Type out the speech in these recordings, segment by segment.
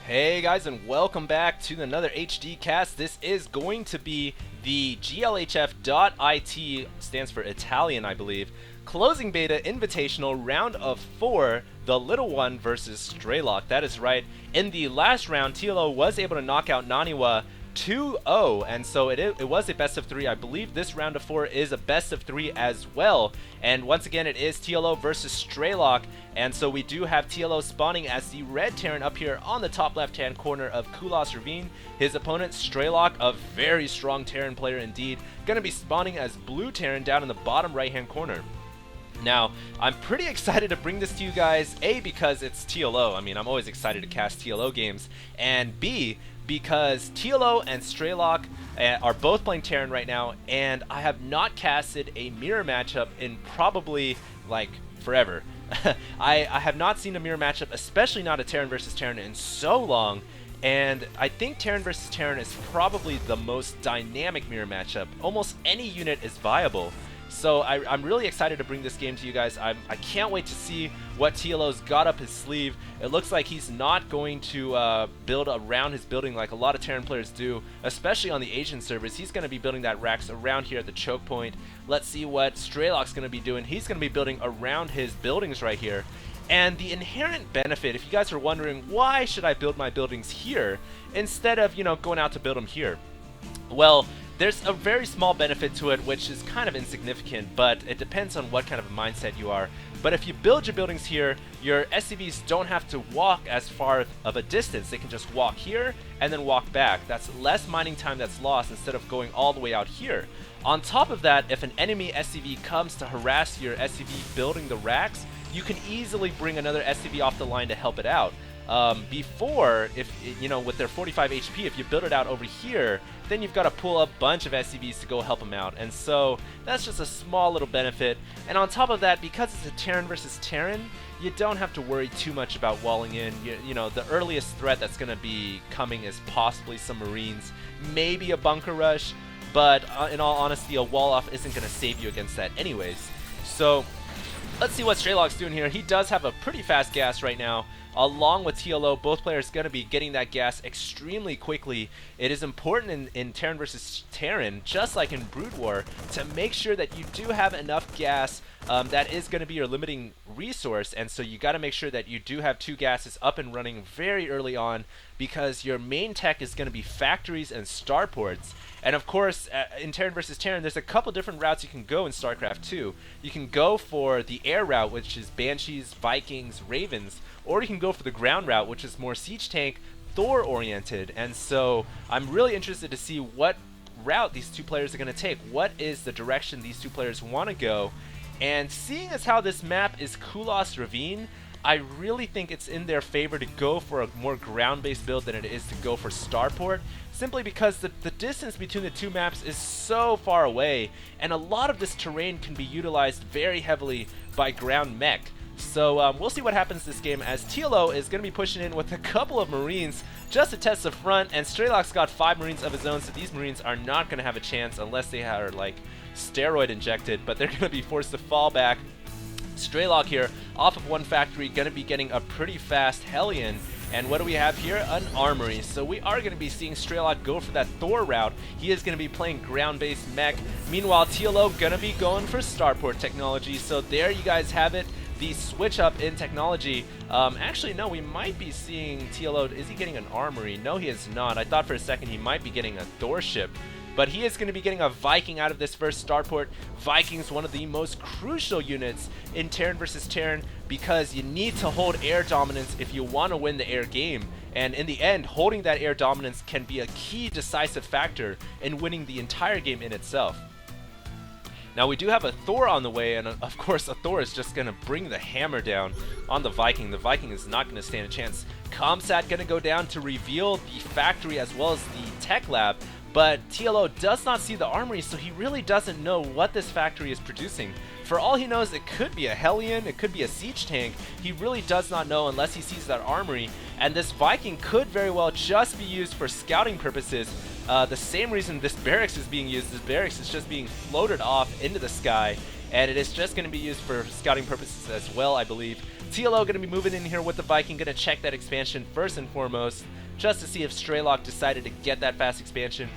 Hey guys, and welcome back to another HD cast. This is going to be the GLHF.IT, stands for Italian, I believe, closing beta invitational round of 4, TheLittleOne versus Strelok. That is right. In the last round, TLO was able to knock out Naniwa 2-0, and so it was a best of 3. I believe this round of 4 is a best of 3 as well, and once again it is TLO versus Strelok, and so we do have TLO spawning as the red Terran up here on the top left hand corner of Kulas Ravine. His opponent Strelok, a very strong Terran player indeed, going to be spawning as blue Terran down in the bottom right hand corner. Now, I'm pretty excited to bring this to you guys, A, because it's TLO. I mean, I'm always excited to cast TLO games, and B, because TLO and Strelok are both playing Terran right now, and I have not casted a mirror matchup in probably, like, forever. I have not seen a mirror matchup, especially not a Terran versus Terran, in so long, and I think Terran versus Terran is probably the most dynamic mirror matchup. Almost any unit is viable. So I'm really excited to bring this game to you guys. I can't wait to see what TLO's got up his sleeve. It looks like he's not going to build around his building like a lot of Terran players do, especially on the Asian servers. He's going to be building that racks around here at the choke point. Let's see what Strelok's going to be doing. He's going to be building around his buildings right here. And the inherent benefit, if you guys are wondering, why should I build my buildings here instead of, going out to build them here? Well, there's a very small benefit to it, which is kind of insignificant, but it depends on what kind of a mindset you are. But if you build your buildings here, your SCVs don't have to walk as far of a distance. They can just walk here and then walk back. That's less mining time that's lost instead of going all the way out here. On top of that, if an enemy SCV comes to harass your SCV building the racks, you can easily bring another SCV off the line to help it out. Before, if with their 45 HP, if you build it out over here, then you've got to pull a bunch of SCVs to go help them out, and so that's just a small little benefit. And on top of that, because it's a Terran versus Terran, you don't have to worry too much about walling in. The earliest threat that's going to be coming is possibly some Marines, maybe a bunker rush, but in all honesty, a wall off isn't going to save you against that anyways. So let's see what Strelok's doing here. He does have a pretty fast gas right now. Along with TLO, both players going to be getting that gas extremely quickly. It is important in Terran versus Terran, just like in Brood War, to make sure that you do have enough gas. That is going to be your limiting resource, and so you got to make sure that you do have 2 gases up and running very early on, because your main tech is going to be factories and starports. And of course, in Terran versus Terran, there's a couple different routes you can go in StarCraft 2. You can go for the air route, which is Banshees, Vikings, Ravens, or you can go for the ground route, which is more siege tank, Thor oriented. And so I'm really interested to see what route these two players are going to take. What is the direction these two players want to go? And seeing as how this map is Kulas Ravine, I really think it's in their favor to go for a more ground-based build than it is to go for Starport, simply because the distance between the two maps is so far away, and a lot of this terrain can be utilized very heavily by ground mech. So we'll see what happens this game, as TLO is going to be pushing in with a couple of Marines just to test the front, and Strelok's got 5 Marines of his own, so these Marines are not going to have a chance unless they are like steroid injected, but they're going to be forced to fall back. Strelok here, off of 1 factory, going to be getting a pretty fast Hellion. And what do we have here? An armory. So we are going to be seeing Strelok go for that Thor route. He is going to be playing ground-based mech. Meanwhile, TLO going to be going for starport technology. So there you guys have it. The switch up in technology. Actually, no, we might be seeing TLO. Is he getting an armory? No, he is not. I thought for a second he might be getting a Thor ship. But he is going to be getting a Viking out of this first starport. Viking's one of the most crucial units in Terran versus Terran, because you need to hold air dominance if you want to win the air game. And in the end, holding that air dominance can be a key decisive factor in winning the entire game in itself. Now we do have a Thor on the way, and of course a Thor is just going to bring the hammer down on the Viking. The Viking is not going to stand a chance. Comsat going to go down to reveal the factory as well as the tech lab. But TLO does not see the armory, so he really doesn't know what this factory is producing. For all he knows, it could be a Hellion, it could be a siege tank. He really does not know unless he sees that armory. And this Viking could very well just be used for scouting purposes. The same reason this barracks is being used. This barracks is just being floated off into the sky, and it is just going to be used for scouting purposes as well, I believe. TLO going to be moving in here with the Viking, going to check that expansion first and foremost, just to see if Strelok decided to get that fast expansion.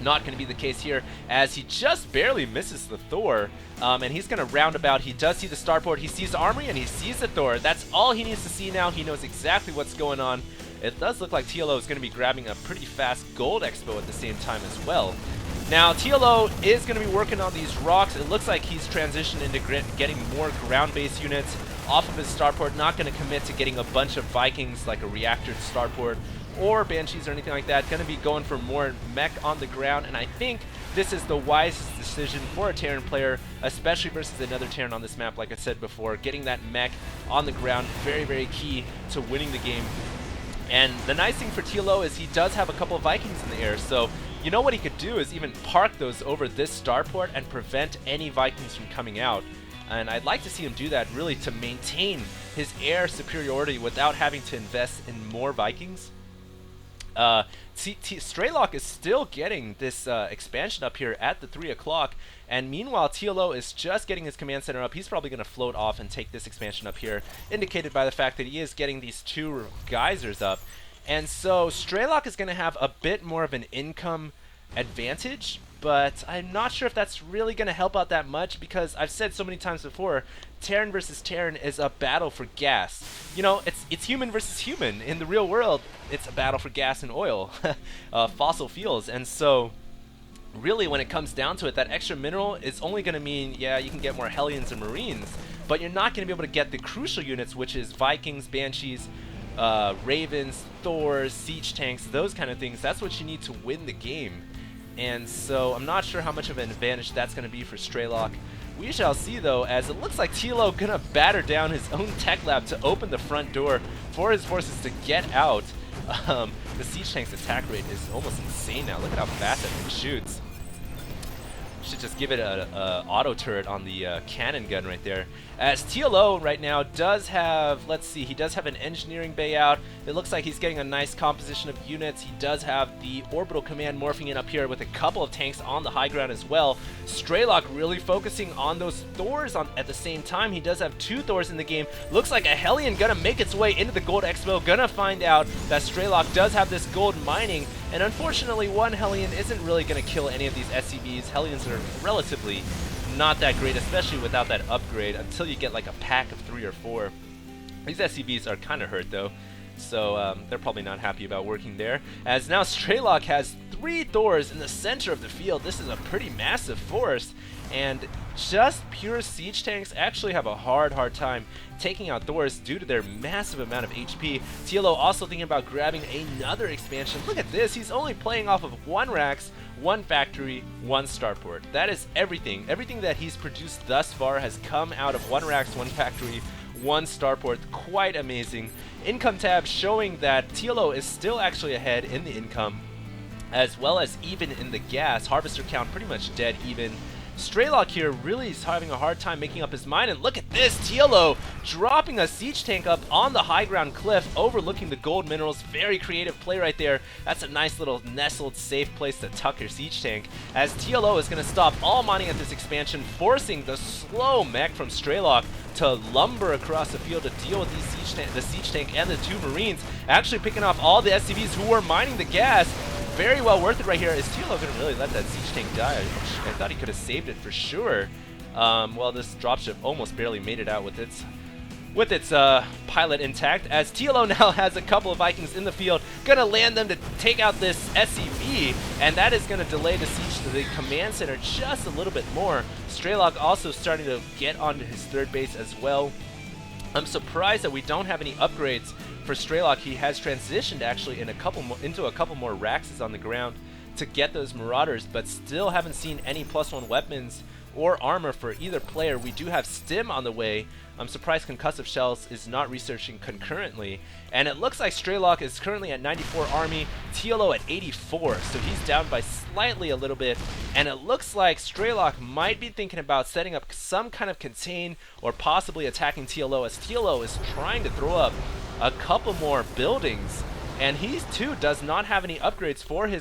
Not going to be the case here, as he just barely misses the Thor, and he's going to roundabout. He does see the starport, he sees the armory, and he sees the Thor. That's all he needs to see now. He knows exactly what's going on. It does look like TLO is going to be grabbing a pretty fast gold expo at the same time as well. Now, TLO is going to be working on these rocks. It looks like he's transitioned into getting more ground-based units off of his starport. Not going to commit to getting a bunch of Vikings like a reactor starport or Banshees or anything like that. Going to be going for more mech on the ground, and I think this is the wisest decision for a Terran player, especially versus another Terran on this map. Like I said before, getting that mech on the ground, very, very key to winning the game. And the nice thing for TLO is he does have a couple of Vikings in the air, so you know what he could do is even park those over this starport and prevent any Vikings from coming out. And I'd like to see him do that really to maintain his air superiority without having to invest in more Vikings. Strelok is still getting this expansion up here at the 3 o'clock, and meanwhile TLO is just getting his command center up. He's probably going to float off and take this expansion up here, indicated by the fact that he is getting these 2 geysers up. And so Strelok is going to have a bit more of an income advantage, but I'm not sure if that's really going to help out that much, because I've said so many times before, Terran versus Terran is a battle for gas. You know, it's human versus human. In the real world, it's a battle for gas and oil, fossil fuels. And so really when it comes down to it, that extra mineral is only going to mean, yeah, you can get more Hellions and Marines, but you're not going to be able to get the crucial units, which is Vikings, Banshees, Ravens, Thors, siege tanks, those kind of things. That's what you need to win the game. And so I'm not sure how much of an advantage that's going to be for Strelok. We shall see, though, as it looks like TLO going to batter down his own tech lab to open the front door for his forces to get out. The siege tank's attack rate is almost insane now. Look at how fast that thing shoots. Should just give it a auto turret on the cannon gun right there. As TLO right now does have, let's see, he does have an engineering bay out. It looks like he's getting a nice composition of units. He does have the orbital command morphing in up here with a couple of tanks on the high ground as well. Strelok really focusing on those Thors at the same time. He does have 2 Thors in the game. Looks like a Hellion gonna make its way into the gold expo. Gonna find out that Strelok does have this gold mining, and unfortunately one Hellion isn't really gonna kill any of these SCVs. Hellions are relatively not that great, especially without that upgrade, until you get like a pack of 3 or 4. These SCVs are kind of hurt though, so they're probably not happy about working there. As now Strelok has 3 Thors in the center of the field. This is a pretty massive force, and just pure siege tanks actually have a hard time taking out Thors due to their massive amount of HP. TLO also thinking about grabbing another expansion. Look at this, he's only playing off of 1 Rax, 1 factory, 1 starport. That is everything. Everything that he's produced thus far has come out of 1 Rax, 1 factory, 1 starport. Quite amazing. Income tab showing that TLO is still actually ahead in the income, as well as even in the gas. Harvester count pretty much dead even. Strelok here really is having a hard time making up his mind, and look at this, TLO dropping a siege tank up on the high ground cliff overlooking the gold minerals. Very creative play right there. That's a nice little nestled safe place to tuck your siege tank, as TLO is going to stop all mining at this expansion, forcing the slow mech from Strelok to lumber across the field to deal with these the siege tank and the 2 Marines, actually picking off all the SCVs who were mining the gas. Very well worth it right here. Is TLO going to really let that siege tank die? I thought he could have saved it for sure. Well, this dropship almost barely made it out with its pilot intact, as TLO now has a couple of Vikings in the field, gonna land them to take out this SCV, and that is gonna delay the siege to the command center just a little bit more. Strelok also starting to get onto his 3rd base as well. I'm surprised that we don't have any upgrades for Strelok. He has transitioned actually into a couple more Raxes on the ground to get those Marauders, but still haven't seen any +1 weapons or armor for either player. We do have Stim on the way. I'm surprised Concussive Shells is not researching concurrently. And it looks like Strelok is currently at 94 army, TLO at 84, so he's down by slightly a little bit. And it looks like Strelok might be thinking about setting up some kind of contain or possibly attacking TLO, as TLO is trying to throw up a couple more buildings. And he too does not have any upgrades for his